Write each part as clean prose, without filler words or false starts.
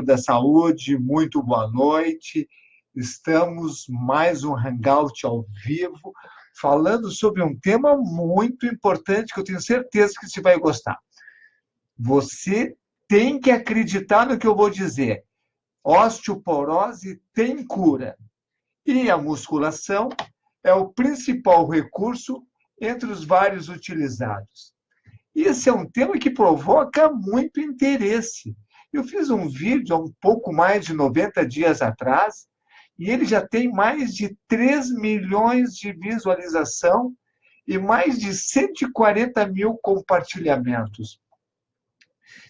da saúde, muito boa noite. Estamos mais um Hangout ao vivo, falando sobre um tema muito importante que eu tenho certeza que você vai gostar. Você tem que acreditar no que eu vou dizer. Osteoporose tem cura. E a musculação é o principal recurso entre os vários utilizados. Esse é um tema que provoca muito interesse. Eu fiz um vídeo há um pouco mais de 90 dias atrás e ele já tem mais de 3 milhões de visualização e mais de 140 mil compartilhamentos.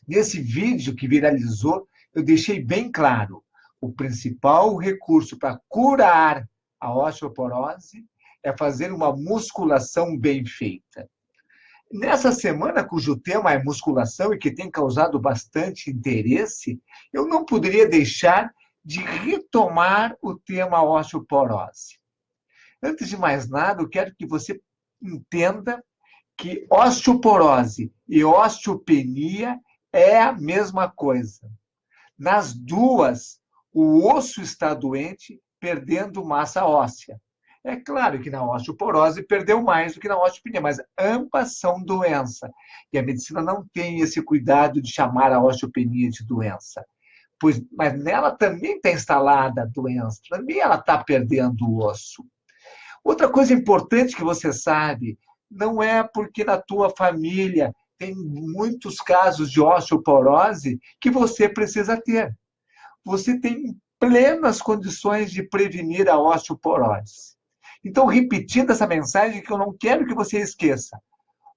Nesse vídeo que viralizou, eu deixei bem claro: o principal recurso para curar a osteoporose é fazer uma musculação bem feita. Nessa semana, cujo tema é musculação e que tem causado bastante interesse, eu não poderia deixar de retomar o tema osteoporose. Antes de mais nada, eu quero que você entenda que osteoporose e osteopenia é a mesma coisa. Nas duas, o osso está doente, perdendo massa óssea. É claro que na osteoporose perdeu mais do que na osteopenia, mas ambas são doença. E a medicina não tem esse cuidado de chamar a osteopenia de doença. Mas nela também está instalada a doença, também ela está perdendo o osso. Outra coisa importante que você sabe, não é porque na tua família tem muitos casos de osteoporose que você precisa ter. Você tem plenas condições de prevenir a osteoporose. Então, repetindo essa mensagem que eu não quero que você esqueça.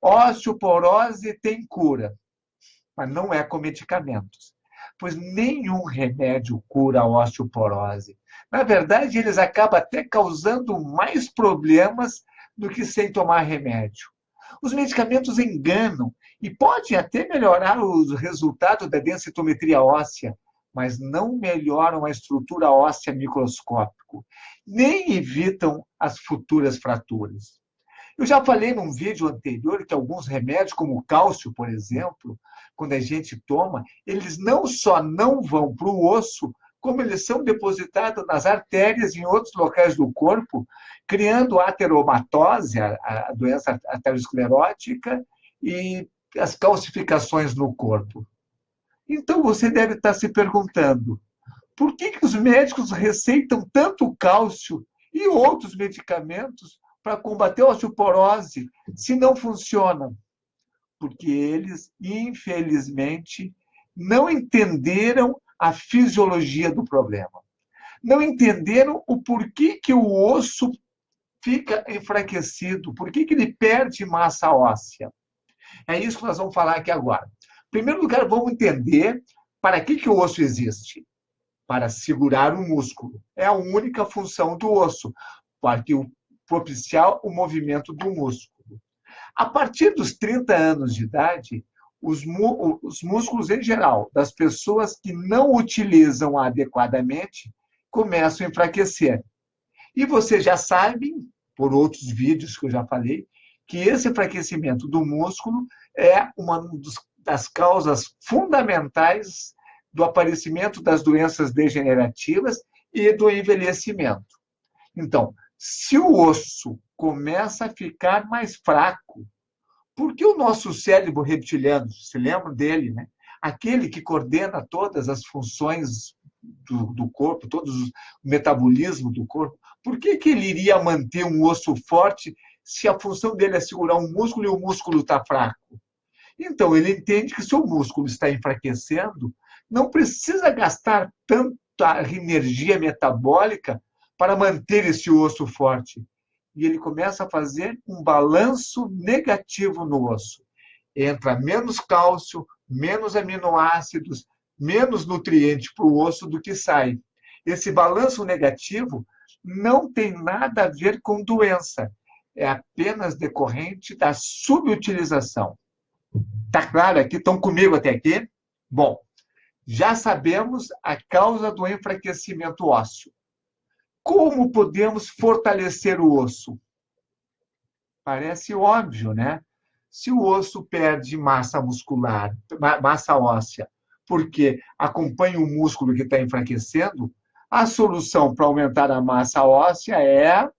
Osteoporose tem cura, mas não é com medicamentos. Pois nenhum remédio cura a osteoporose. Na verdade, eles acabam até causando mais problemas do que sem tomar remédio. Os medicamentos enganam e podem até melhorar os resultados da densitometria óssea, mas não melhoram a estrutura óssea microscópica, nem evitam as futuras fraturas. Eu já falei num vídeo anterior que alguns remédios, como o cálcio, por exemplo, quando a gente toma, eles não só não vão para o osso, como eles são depositados nas artérias e em outros locais do corpo, criando ateromatose, a doença aterosclerótica, e as calcificações no corpo. Então você deve estar se perguntando: por que os médicos receitam tanto cálcio e outros medicamentos para combater a osteoporose se não funcionam? Porque eles, infelizmente, não entenderam a fisiologia do problema. Não entenderam o porquê que o osso fica enfraquecido, por que ele perde massa óssea. É isso que nós vamos falar aqui agora. Em primeiro lugar, vamos entender para que o osso existe. Para segurar o músculo. É a única função do osso, para propiciar o movimento do músculo. A partir dos 30 anos de idade, os músculos em geral, das pessoas que não utilizam adequadamente, começam a enfraquecer. E você já sabe, por outros vídeos que eu já falei, que esse enfraquecimento do músculo é uma das causas fundamentais do aparecimento das doenças degenerativas e do envelhecimento. Então, se o osso começa a ficar mais fraco, porque o nosso cérebro reptiliano, se lembra dele, né? Aquele que coordena todas as funções do corpo, todo o metabolismo do corpo, por que ele iria manter um osso forte se a função dele é segurar um músculo e o músculo está fraco? Então, ele entende que se o músculo está enfraquecendo, não precisa gastar tanta energia metabólica para manter esse osso forte. E ele começa a fazer um balanço negativo no osso. Entra menos cálcio, menos aminoácidos, menos nutriente para o osso do que sai. Esse balanço negativo não tem nada a ver com doença. É apenas decorrente da subutilização. Tá claro aqui? Estão comigo até aqui? Bom, já sabemos a causa do enfraquecimento ósseo. Como podemos fortalecer o osso? Parece óbvio, né? Se o osso perde massa muscular, massa óssea, porque acompanha o músculo que está enfraquecendo, a solução para aumentar a massa óssea é,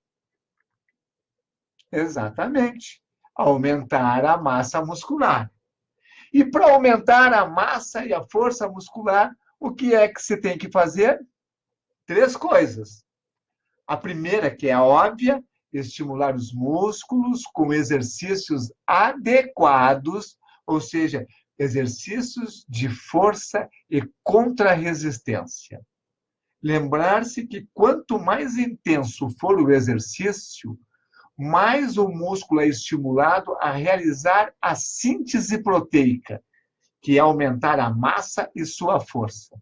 exatamente, aumentar a massa muscular. E para aumentar a massa e a força muscular, o que é que se tem que fazer? 3 coisas. A primeira, que é a óbvia, estimular os músculos com exercícios adequados, ou seja, exercícios de força e contra-resistência. Lembrar-se que quanto mais intenso for o exercício, mais o músculo é estimulado a realizar a síntese proteica, que é aumentar a massa e sua força.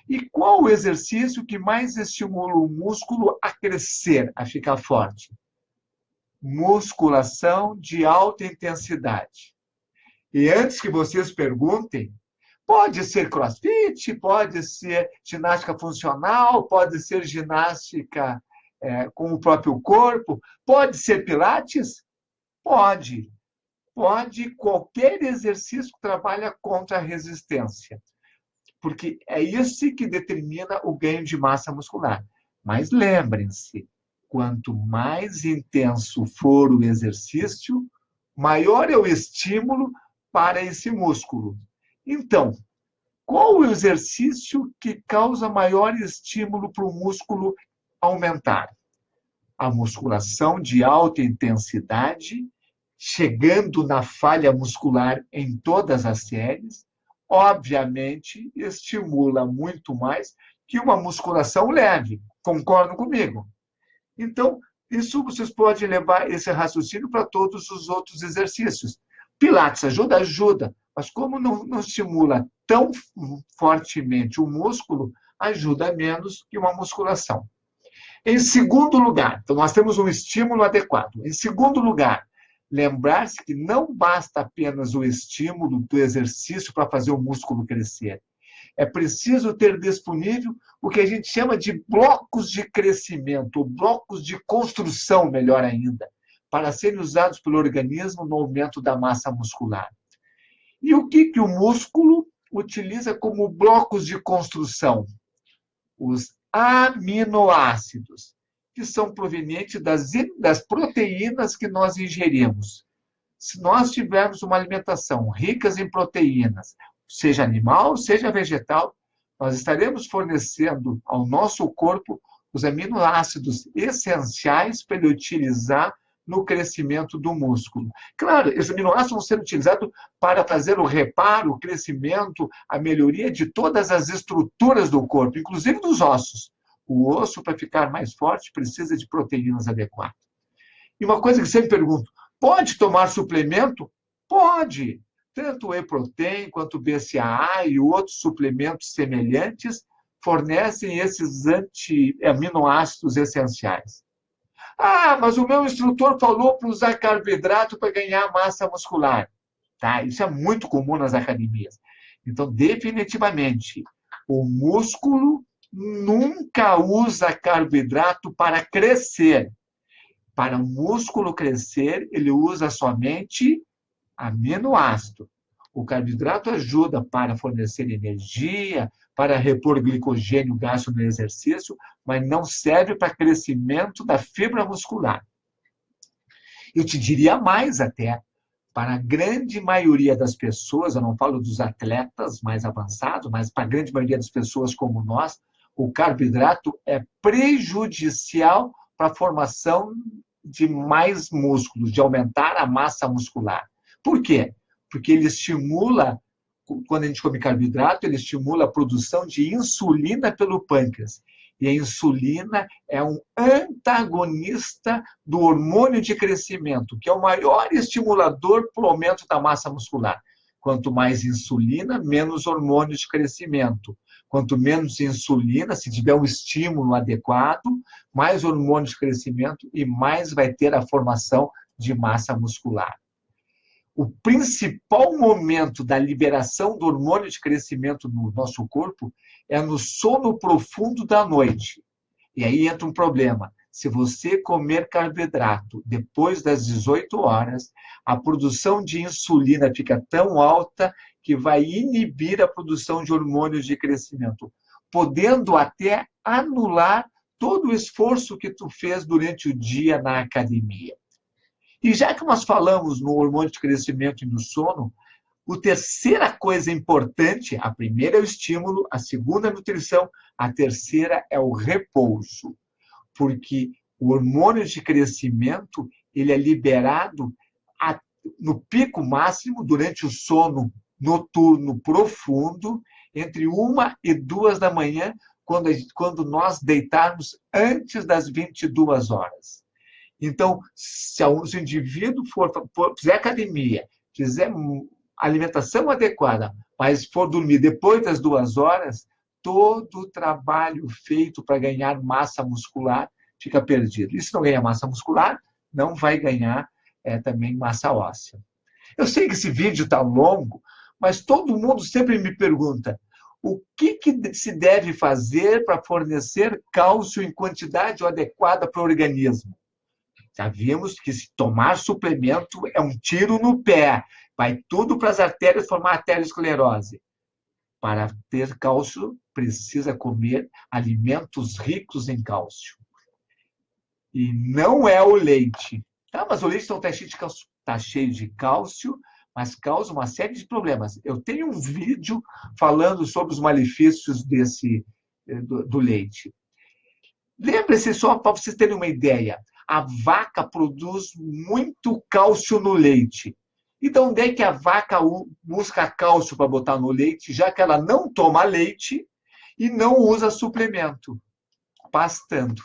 E qual o exercício que mais estimula o músculo a crescer, a ficar forte? Musculação de alta intensidade. E antes que vocês perguntem, pode ser crossfit, pode ser ginástica funcional, pode ser ginástica com o próprio corpo, pode ser pilates? Pode. Pode qualquer exercício que trabalha contra a resistência. Porque é isso que determina o ganho de massa muscular. Mas lembrem-se, quanto mais intenso for o exercício, maior é o estímulo para esse músculo. Então, qual o exercício que causa maior estímulo para o músculo aumentar? A musculação de alta intensidade, chegando na falha muscular em todas as séries, obviamente estimula muito mais que uma musculação leve. Concordam comigo? Então, isso vocês podem levar esse raciocínio para todos os outros exercícios. Pilates ajuda? Ajuda. Mas como não estimula tão fortemente o músculo, ajuda menos que uma musculação. Em segundo lugar, então nós temos um estímulo adequado. Em segundo lugar, lembrar-se que não basta apenas o estímulo do exercício para fazer o músculo crescer. É preciso ter disponível o que a gente chama de blocos de crescimento, ou blocos de construção, melhor ainda, para serem usados pelo organismo no aumento da massa muscular. E o que o músculo utiliza como blocos de construção? Os aminoácidos, que são provenientes das proteínas que nós ingerimos. Se nós tivermos uma alimentação rica em proteínas, seja animal, seja vegetal, nós estaremos fornecendo ao nosso corpo os aminoácidos essenciais para ele utilizar no crescimento do músculo. Claro, esses aminoácidos vão ser utilizados para fazer o reparo, o crescimento, a melhoria de todas as estruturas do corpo, inclusive dos ossos. O osso, para ficar mais forte, precisa de proteínas adequadas. E uma coisa que sempre pergunto, pode tomar suplemento? Pode. Tanto o whey-protein quanto o BCAA e outros suplementos semelhantes fornecem esses aminoácidos essenciais. Ah, mas o meu instrutor falou para usar carboidrato para ganhar massa muscular. Tá? Isso é muito comum nas academias. Então, definitivamente, o músculo nunca usa carboidrato para crescer. Para o músculo crescer, ele usa somente aminoácido. O carboidrato ajuda para fornecer energia, para repor glicogênio gasto no exercício, mas não serve para crescimento da fibra muscular. Eu te diria mais até, para a grande maioria das pessoas, eu não falo dos atletas mais avançados, mas para a grande maioria das pessoas como nós, o carboidrato é prejudicial para a formação de mais músculos, de aumentar a massa muscular. Por quê? Porque ele estimula, quando a gente come carboidrato, ele estimula a produção de insulina pelo pâncreas. E a insulina é um antagonista do hormônio de crescimento, que é o maior estimulador para o aumento da massa muscular. Quanto mais insulina, menos hormônio de crescimento. Quanto menos insulina, se tiver um estímulo adequado, mais hormônio de crescimento e mais vai ter a formação de massa muscular. O principal momento da liberação do hormônio de crescimento no nosso corpo é no sono profundo da noite. E aí entra um problema. Se você comer carboidrato depois das 18 horas, a produção de insulina fica tão alta que vai inibir a produção de hormônios de crescimento, podendo até anular todo o esforço que tu fez durante o dia na academia. E já que nós falamos no hormônio de crescimento e no sono, a terceira coisa importante, a primeira é o estímulo, a segunda é a nutrição, a terceira é o repouso. Porque o hormônio de crescimento, ele é liberado no pico máximo durante o sono noturno profundo, entre 1 e 2 da manhã, quando nós deitarmos antes das 22 horas. Então, se o indivíduo fizer academia, fizer alimentação adequada, mas for dormir depois das 2 horas, todo o trabalho feito para ganhar massa muscular fica perdido. E se não ganha massa muscular, não vai ganhar também massa óssea. Eu sei que esse vídeo está longo, mas todo mundo sempre me pergunta o que se deve fazer para fornecer cálcio em quantidade adequada para o organismo. Já vimos que se tomar suplemento é um tiro no pé, vai tudo para as artérias formar arteriosclerose. Para ter cálcio, precisa comer alimentos ricos em cálcio. E não é o leite. Tá, mas o leite não está cheio de cálcio. Está cheio de cálcio, mas causa uma série de problemas. Eu tenho um vídeo falando sobre os malefícios do leite. Lembre-se, só para vocês terem uma ideia, a vaca produz muito cálcio no leite. Então, onde é que a vaca busca cálcio para botar no leite, já que ela não toma leite e não usa suplemento? Pastando.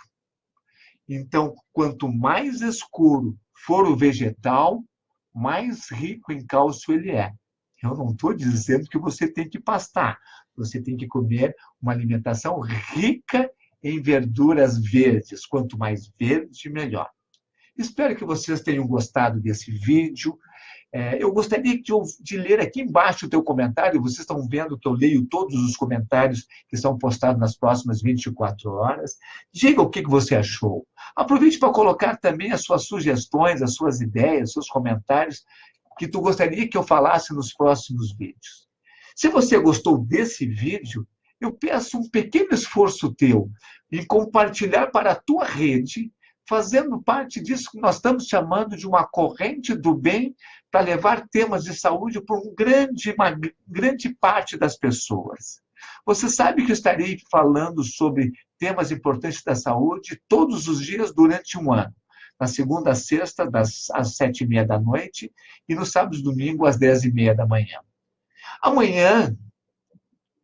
Então, quanto mais escuro for o vegetal, mais rico em cálcio ele é. Eu não estou dizendo que você tem que pastar. Você tem que comer uma alimentação rica em verduras verdes. Quanto mais verde, melhor. Espero que vocês tenham gostado desse vídeo. Eu gostaria de ler aqui embaixo o teu comentário. Vocês estão vendo que eu leio todos os comentários que são postados nas próximas 24 horas. Diga o que você achou. Aproveite para colocar também as suas sugestões, as suas ideias, os seus comentários que tu gostaria que eu falasse nos próximos vídeos. Se você gostou desse vídeo, eu peço um pequeno esforço teu em compartilhar para a tua rede, fazendo parte disso que nós estamos chamando de uma corrente do bem para levar temas de saúde para uma grande parte das pessoas. Você sabe que eu estarei falando sobre temas importantes da saúde todos os dias durante um ano. Na segunda a sexta, às 7h30 da noite, e no sábado e domingo, às 10h30 da manhã. Amanhã,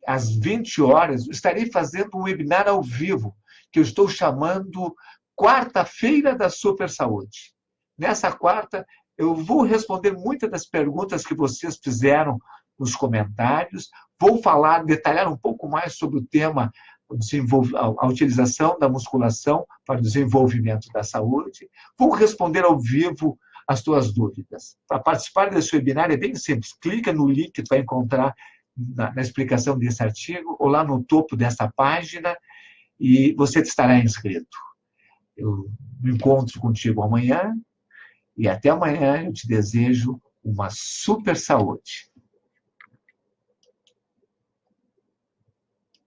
às 20 horas, estarei fazendo um webinar ao vivo, que eu estou chamando Quarta-feira da Super Saúde. Nessa quarta, eu vou responder muitas das perguntas que vocês fizeram nos comentários, vou detalhar um pouco mais sobre o tema, a utilização da musculação para o desenvolvimento da saúde, vou responder ao vivo as tuas dúvidas. Para participar desse webinar é bem simples, clica no link que tu vai encontrar na explicação desse artigo, ou lá no topo dessa página, e você estará inscrito. Eu me encontro contigo amanhã, e até amanhã eu te desejo uma super saúde.